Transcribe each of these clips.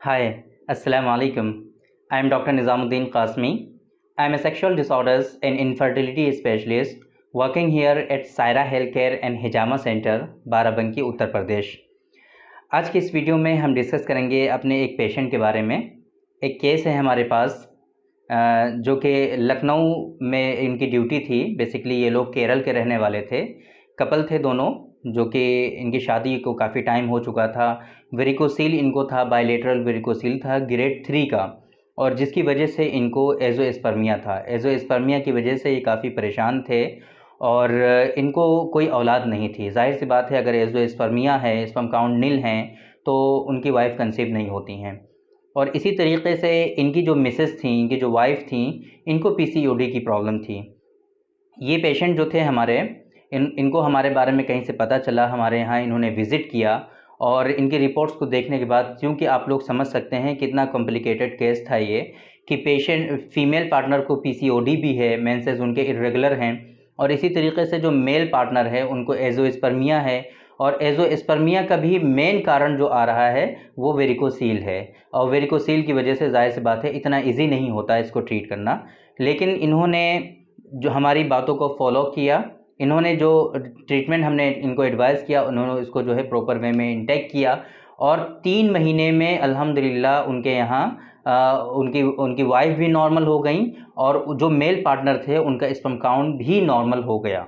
Hi, Assalamu alaikum. I am Dr. Nizamuddin Qasmi. I am a sexual disorders and infertility specialist working here at Saira Healthcare and Hijama Center, Barabanki, Uttar Pradesh. आज की इस video में हम discuss करेंगे अपने एक patient के बारे में। एक केस है हमारे पास जो कि लखनऊ में इनकी ड्यूटी थी। बेसिकली ये लोग केरल के रहने वाले थे, कपल थे दोनों, जो कि इनकी शादी को काफ़ी टाइम हो चुका था। वेरिकोसील इनको था, बायलेटरल वेरिकोसील था ग्रेड 3 का, और जिसकी वजह से इनको एजोस्पर्मिया था। एजोस्पर्मिया की वजह से ये काफ़ी परेशान थे और इनको कोई औलाद नहीं थी। जाहिर सी बात है, अगर एजोस्पर्मिया है, स्पर्म काउंट नील हैं, तो उनकी वाइफ कंसीव नहीं होती हैं। और इसी तरीके से इनकी जो मिसेस थी, इनकी जो वाइफ थी, इनको पीसीओडी की प्रॉब्लम थी। ये पेशेंट जो थे हमारे, इनको हमारे बारे में कहीं से पता चला, हमारे यहाँ इन्होंने विज़िट किया और इनकी रिपोर्ट्स को देखने के बाद, क्योंकि आप लोग समझ सकते हैं कितना कॉम्प्लिकेटेड केस था ये, कि पेशेंट फीमेल पार्टनर को पीसीओडी भी है, मेंसेस उनके इर्रेगुलर हैं, और इसी तरीके से जो मेल पार्टनर है उनको एजोस्पर्मिया है। और एजोस्पर्मिया का भी मेन कारण जो आ रहा है वो वेरिकोसील है, और वेरिकोसील की वजह से जाहिर सी बात है इतना इजी नहीं होता इसको ट्रीट करना। लेकिन इन्होंने जो हमारी बातों को फॉलो किया, इन्होंने जो ट्रीटमेंट हमने इनको एडवाइस किया, उन्होंने इसको जो है प्रॉपर वे में इंटेक किया, और 3 महीने में अल्हम्दुलिल्लाह उनके यहाँ उनकी उनकी वाइफ भी नॉर्मल हो गई, और जो मेल पार्टनर थे उनका स्पर्म काउंट भी नॉर्मल हो गया,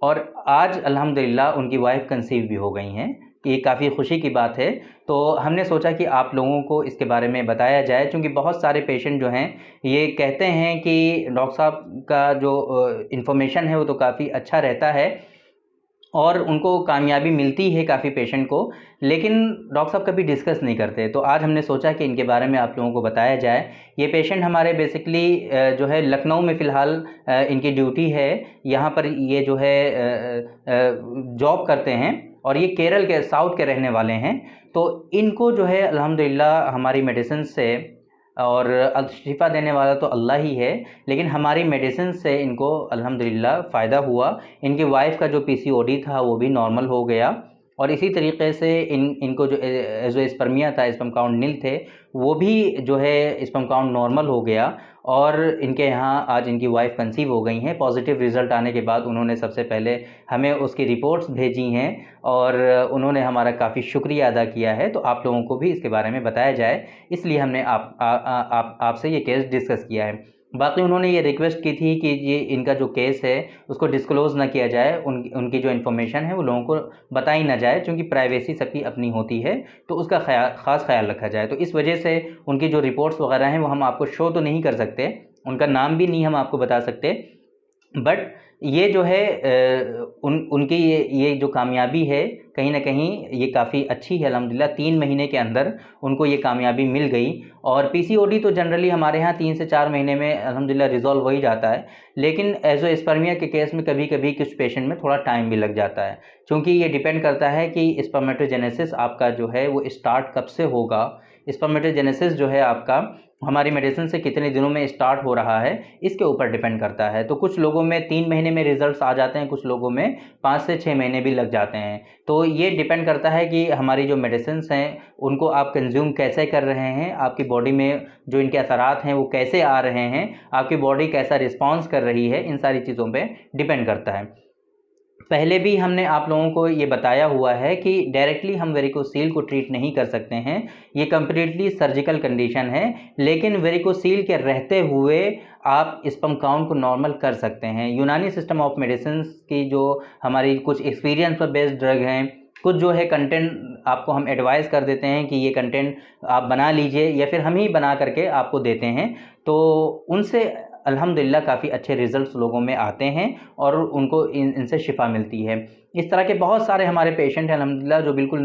और आज अल्हम्दुलिल्लाह उनकी वाइफ कंसीव भी हो गई हैं। ये काफ़ी खुशी की बात है। तो हमने सोचा कि आप लोगों को इसके बारे में बताया जाए, क्योंकि बहुत सारे पेशेंट जो हैं ये कहते हैं कि डॉक्टर साहब का जो इन्फॉर्मेशन है वो तो काफ़ी अच्छा रहता है और उनको कामयाबी मिलती है काफ़ी पेशेंट को, लेकिन डॉक्टर साहब कभी डिस्कस नहीं करते। तो आज हमने सोचा कि इनके बारे में आप लोगों को बताया जाए। ये पेशेंट हमारे बेसिकली जो है लखनऊ में फ़िलहाल इनकी ड्यूटी है, यहाँ पर ये जो है जॉब करते हैं, और ये केरल के साउथ के रहने वाले हैं। तो इनको जो है अल्हम्दुलिल्लाह हमारी मेडिसिन से, और शिफा देने वाला तो अल्लाह ही है, लेकिन हमारी मेडिसिन से इनको अल्हम्दुलिल्लाह फ़ायदा हुआ। इनकी वाइफ का जो पीसीओडी था वो भी नॉर्मल हो गया, और इसी तरीके से इनको जो एजोस्पर्मिया था, स्पर्म काउंट नील थे, वो भी जो है स्पर्म काउंट नॉर्मल हो गया, और इनके यहाँ आज इनकी वाइफ कंसीव हो गई हैं। पॉजिटिव रिज़ल्ट आने के बाद उन्होंने सबसे पहले हमें उसकी रिपोर्ट्स भेजी हैं, और उन्होंने हमारा काफ़ी शुक्रिया अदा किया है। तो आप लोगों को भी इसके बारे में बताया जाए, इसलिए हमने आपसे ये केस डिस्कस किया है। बाकी उन्होंने ये रिक्वेस्ट की थी कि ये इनका जो केस है उसको डिस्क्लोज़ ना किया जाए, उनकी जो इन्फॉर्मेशन है वो लोगों को बताई ना जाए, क्योंकि प्राइवेसी सबकी अपनी होती है, तो उसका ख़ास ख्याल रखा जाए। तो इस वजह से उनकी जो रिपोर्ट्स वगैरह हैं वो हम आपको शो तो नहीं कर सकते, उनका नाम भी नहीं हम आपको बता सकते, बट ये जो है उनकी ये जो कामयाबी है, कहीं ना कहीं ये काफ़ी अच्छी है अल्हम्दुलिल्लाह। 3 महीने के अंदर उनको ये कामयाबी मिल गई, और पीसीओडी तो जनरली हमारे यहाँ 3 से 4 महीने में अल्हम्दुलिल्लाह रिज़ॉल्व हो ही जाता है, लेकिन एजोस्पर्मिया के केस में कभी कभी कुछ पेशेंट में थोड़ा टाइम भी लग जाता है, क्योंकि ये डिपेंड करता है कि स्पर्मेटोजेनेसिस आपका जो है वो स्टार्ट कब से होगा। स्पर्मेटोजेनेसिस जो है आपका हमारी मेडिसिन से कितने दिनों में स्टार्ट हो रहा है, इसके ऊपर डिपेंड करता है। तो कुछ लोगों में 3 महीने में रिजल्ट्स आ जाते हैं, कुछ लोगों में 5 से 6 महीने भी लग जाते हैं। तो ये डिपेंड करता है कि हमारी जो मेडिसिन्स हैं उनको आप कंज्यूम कैसे कर रहे हैं, आपकी बॉडी में जो इनके असरात हैं वो कैसे आ रहे हैं, आपकी बॉडी कैसा रिस्पॉन्स कर रही है, इन सारी चीज़ों पर डिपेंड करता है। पहले भी हमने आप लोगों को ये बताया हुआ है कि डायरेक्टली हम वेरिकोसील को ट्रीट नहीं कर सकते हैं, ये कम्प्लीटली सर्जिकल कंडीशन है, लेकिन वेरिकोसील के रहते हुए आप स्पर्म काउंट को नॉर्मल कर सकते हैं। यूनानी सिस्टम ऑफ मेडिसिन की जो हमारी कुछ एक्सपीरियंस पर बेस्ड ड्रग हैं, कुछ जो है कंटेंट आपको हम एडवाइस कर देते हैं कि ये कंटेंट आप बना लीजिए, या फिर हम ही बना करके आपको देते हैं, तो उनसे अल्हम्दुलिल्लाह काफ़ी अच्छे रिज़ल्ट्स लोगों में आते हैं, और उनको इनसे शिफा मिलती है। इस तरह के बहुत सारे हमारे पेशेंट हैं अल्हम्दुलिल्लाह जो बिल्कुल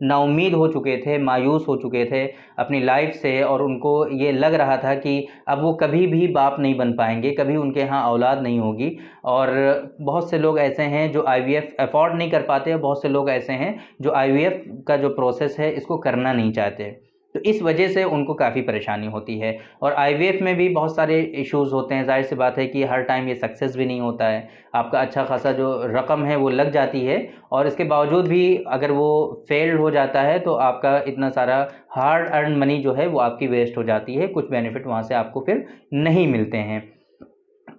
नाउम्मीद हो चुके थे, मायूस हो चुके थे अपनी लाइफ से, और उनको ये लग रहा था कि अब वो कभी भी बाप नहीं बन पाएंगे, कभी उनके यहाँ औलाद नहीं होगी। और बहुत से लोग ऐसे हैं जो आईवीएफ अफोर्ड नहीं कर पाते, और बहुत से लोग ऐसे हैं जो आईवीएफ का जो प्रोसेस है इसको करना नहीं चाहते। तो इस वजह से उनको काफ़ी परेशानी होती है। और आईवीएफ में भी बहुत सारे इश्यूज़ होते हैं, ज़ाहिर सी बात है कि हर टाइम ये सक्सेस भी नहीं होता है। आपका अच्छा खासा जो रकम है वो लग जाती है और इसके बावजूद भी अगर वो फेल्ड हो जाता है तो आपका इतना सारा हार्ड अर्न मनी जो है वो आपकी वेस्ट हो जाती है, कुछ बेनिफिट वहाँ से आपको फिर नहीं मिलते हैं।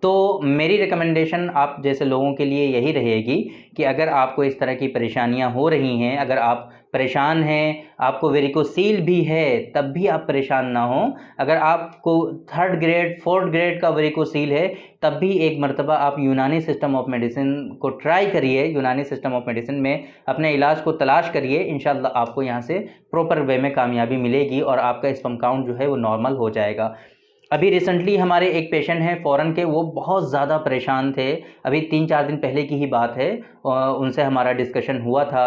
तो मेरी रिकमेंडेशन आप जैसे लोगों के लिए यही रहेगी कि अगर आपको इस तरह की परेशानियां हो रही हैं, अगर आप परेशान हैं, आपको वेरिकोसील भी है तब भी आप परेशान ना हो, अगर आपको 3rd ग्रेड 4th ग्रेड का वेरिकोसील है तब भी एक मर्तबा आप यूनानी सिस्टम ऑफ मेडिसिन को ट्राई करिए, यूनानी सिस्टम ऑफ मेडिसिन में अपने इलाज को तलाश करिए। इंशाल्लाह आपको यहाँ से प्रॉपर वे में कामयाबी मिलेगी और आपका स्पर्म काउंट जो है वो नॉर्मल हो जाएगा। अभी रिसेंटली हमारे एक पेशेंट हैं फ़ॉरेन के, वो बहुत ज़्यादा परेशान थे। अभी 3-4 दिन पहले की ही बात है, उनसे हमारा डिस्कशन हुआ था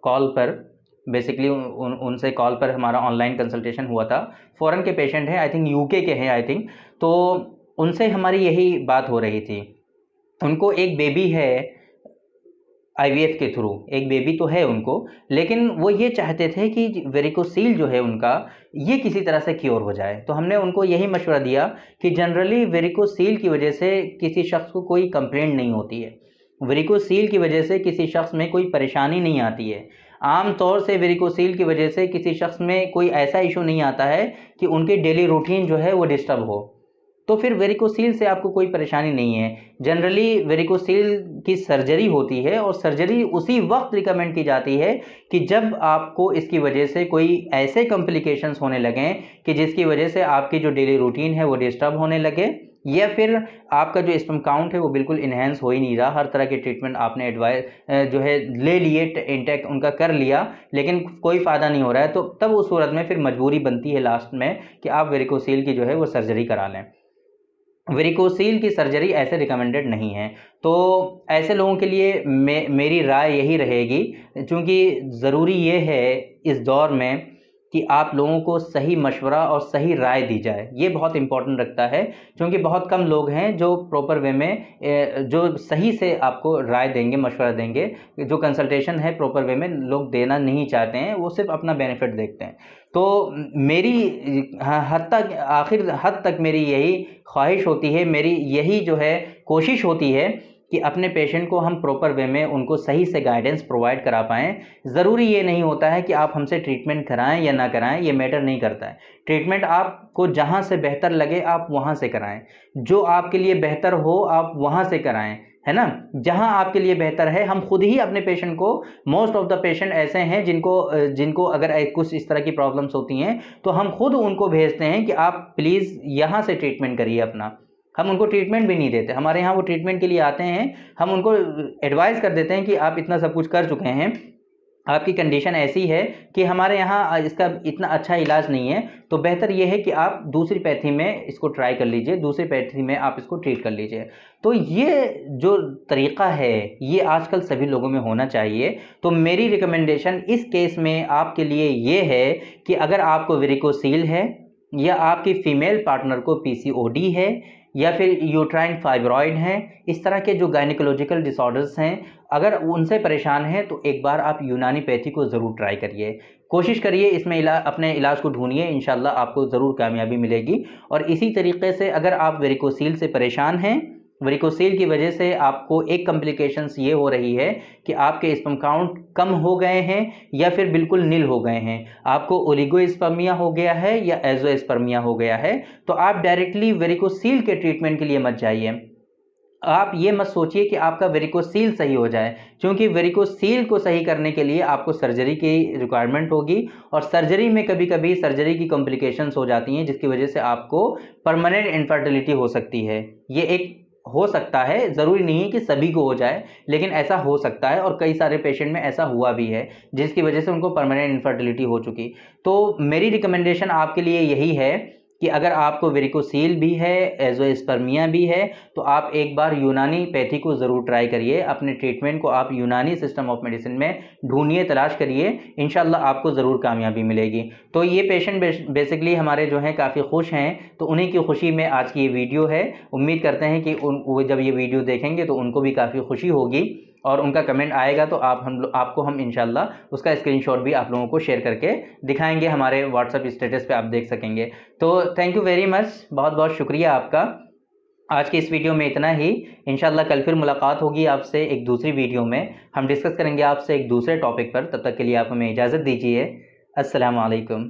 कॉल पर। बेसिकली उनसे कॉल पर हमारा ऑनलाइन कंसल्टेशन हुआ था। फ़ॉरेन के पेशेंट हैं, आई थिंक यूके के हैं आई थिंक। तो उनसे हमारी यही बात हो रही थी। उनको एक बेबी है, आईवीएफ के थ्रू एक बेबी तो है उनको, लेकिन वो ये चाहते थे कि वेरिकोसील जो है उनका ये किसी तरह से क्योर हो जाए। तो हमने उनको यही मशवरा दिया कि जनरली वेरिकोसील की वजह से किसी शख्स को कोई कंप्लेंट नहीं होती है, वेरिकोसील की वजह से किसी शख्स में कोई परेशानी नहीं आती है। आम तौर से वेरिकोसील की वजह से किसी शख्स में कोई ऐसा इशू नहीं आता है कि उनके डेली रूटीन जो है वो डिस्टर्ब हो, तो फिर वेरिकोसील से आपको कोई परेशानी नहीं है। जनरली वेरिकोसील की सर्जरी होती है और सर्जरी उसी वक्त रिकमेंड की जाती है कि जब आपको इसकी वजह से कोई ऐसे कॉम्प्लिकेशंस होने लगें कि जिसकी वजह से आपकी जो डेली रूटीन है वो डिस्टर्ब होने लगे, या फिर आपका जो स्पर्म काउंट है वो बिल्कुल इन्हेंस हो ही नहीं रहा। हर तरह के ट्रीटमेंट आपने एडवाइस जो है ले लिए, इंटेक उनका कर लिया, लेकिन कोई फ़ायदा नहीं हो रहा है। तो तब उस सूरत में फिर मजबूरी बनती है लास्ट में कि आप वेरिकोसील की जो है वो सर्जरी करा लें। वेरिकोसील की सर्जरी ऐसे रिकमेंडेड नहीं है। तो ऐसे लोगों के लिए मेरी राय यही रहेगी, चूँकि ज़रूरी ये है इस दौर में कि आप लोगों को सही मशवरा और सही राय दी जाए, ये बहुत इम्पोर्टेंट रखता है। क्योंकि बहुत कम लोग हैं जो प्रॉपर वे में जो सही से आपको राय देंगे, मशवरा देंगे। जो कंसल्टेशन है प्रॉपर वे में लोग देना नहीं चाहते हैं, वो सिर्फ अपना बेनिफिट देखते हैं। तो मेरी आखिर हद तक मेरी यही ख्वाहिश होती है, मेरी यही जो है कोशिश होती है कि अपने पेशेंट को हम प्रॉपर वे में उनको सही से गाइडेंस प्रोवाइड करा पाएँ। ज़रूरी ये नहीं होता है कि आप हमसे ट्रीटमेंट कराएँ या ना कराएँ, ये मैटर नहीं करता है। ट्रीटमेंट आपको जहाँ से बेहतर लगे आप वहाँ से कराएँ, जो आपके लिए बेहतर हो आप वहाँ से कराएँ, है ना? जहाँ आपके लिए बेहतर है, हम खुद ही अपने पेशेंट को, मोस्ट ऑफ द पेशेंट ऐसे हैं जिनको अगर कुछ इस तरह की प्रॉब्लम्स होती हैं तो हम खुद उनको भेजते हैं कि आप प्लीज़ यहाँ से ट्रीटमेंट करिए अपना। हम उनको ट्रीटमेंट भी नहीं देते, हमारे यहाँ वो ट्रीटमेंट के लिए आते हैं, हम उनको एडवाइस कर देते हैं कि आप इतना सब कुछ कर चुके हैं, आपकी कंडीशन ऐसी है कि हमारे यहाँ इसका इतना अच्छा इलाज नहीं है, तो बेहतर ये है कि आप दूसरी पैथी में इसको ट्राई कर लीजिए, दूसरी पैथी में आप इसको ट्रीट कर लीजिए। तो ये जो तरीक़ा है ये आजकल सभी लोगों में होना चाहिए। तो मेरी रिकमेंडेशन इस केस में आपके लिए ये है कि अगर आपको वेरिकोसील है या आपकी फ़ीमेल पार्टनर को पीसीओडी है या फिर यूट्राइन फाइब्रॉइड हैं, इस तरह के जो गायनिकोलॉजिकल डिसऑर्डर्स हैं, अगर उनसे परेशान हैं तो एक बार आप यूनानी पैथी को ज़रूर ट्राई करिए। कोशिश करिए इसमें अपने इलाज को ढूँढिए, इंशाल्लाह आपको ज़रूर कामयाबी मिलेगी। और इसी तरीके से अगर आप वेरिकोसील से परेशान हैं, वेरिकोसील की वजह से आपको एक कॉम्प्लिकेशंस ये हो रही है कि आपके स्पर्म काउंट कम हो गए हैं या फिर बिल्कुल नील हो गए हैं, आपको ओलिगोस्पर्मिया हो गया है या एज़ोस्पर्मिया हो गया है, तो आप डायरेक्टली वेरिकोसील के ट्रीटमेंट के लिए मत जाइए। आप ये मत सोचिए कि आपका वेरिकोसील सही हो जाए, क्योंकि वेरिकोसील को सही करने के लिए आपको सर्जरी की रिक्वायरमेंट होगी और सर्जरी में कभी-कभी सर्जरी की कॉम्प्लिकेशंस हो जाती हैं जिसकी वजह से आपको परमानेंट इनफर्टिलिटी हो सकती है। ये एक हो सकता है, ज़रूरी नहीं है कि सभी को हो जाए, लेकिन ऐसा हो सकता है और कई सारे पेशेंट में ऐसा हुआ भी है जिसकी वजह से उनको परमानेंट इनफर्टिलिटी हो चुकी। तो मेरी रिकमेंडेशन आपके लिए यही है कि अगर आपको वेरिकोसील भी है, एज़ोस्पर्मिया भी है, तो आप एक बार यूनानी पैथी को ज़रूर ट्राई करिए। अपने ट्रीटमेंट को आप यूनानी सिस्टम ऑफ मेडिसिन में ढूँढिए, तलाश करिए, इंशाल्लाह आपको ज़रूर कामयाबी मिलेगी। तो ये पेशेंट बेसिकली हमारे जो हैं काफ़ी खुश हैं, तो उन्हीं की खुशी में आज की ये वीडियो है। उम्मीद करते हैं कि वो जब ये वीडियो देखेंगे तो उनको भी काफ़ी खुशी होगी और उनका कमेंट आएगा तो आपको हम इंशाल्लाह उसका स्क्रीनशॉट भी आप लोगों को शेयर करके दिखाएंगे, हमारे व्हाट्सएप स्टेटस पे आप देख सकेंगे। तो थैंक यू वेरी मच, बहुत बहुत शुक्रिया आपका। आज की इस वीडियो में इतना ही। इंशाल्लाह कल फिर मुलाकात होगी आपसे एक दूसरी वीडियो में, हम डिस्कस करेंगे आपसे एक दूसरे टॉपिक पर। तब तक के लिए आप हमें इजाज़त दीजिए। अस्सलाम वालेकुम।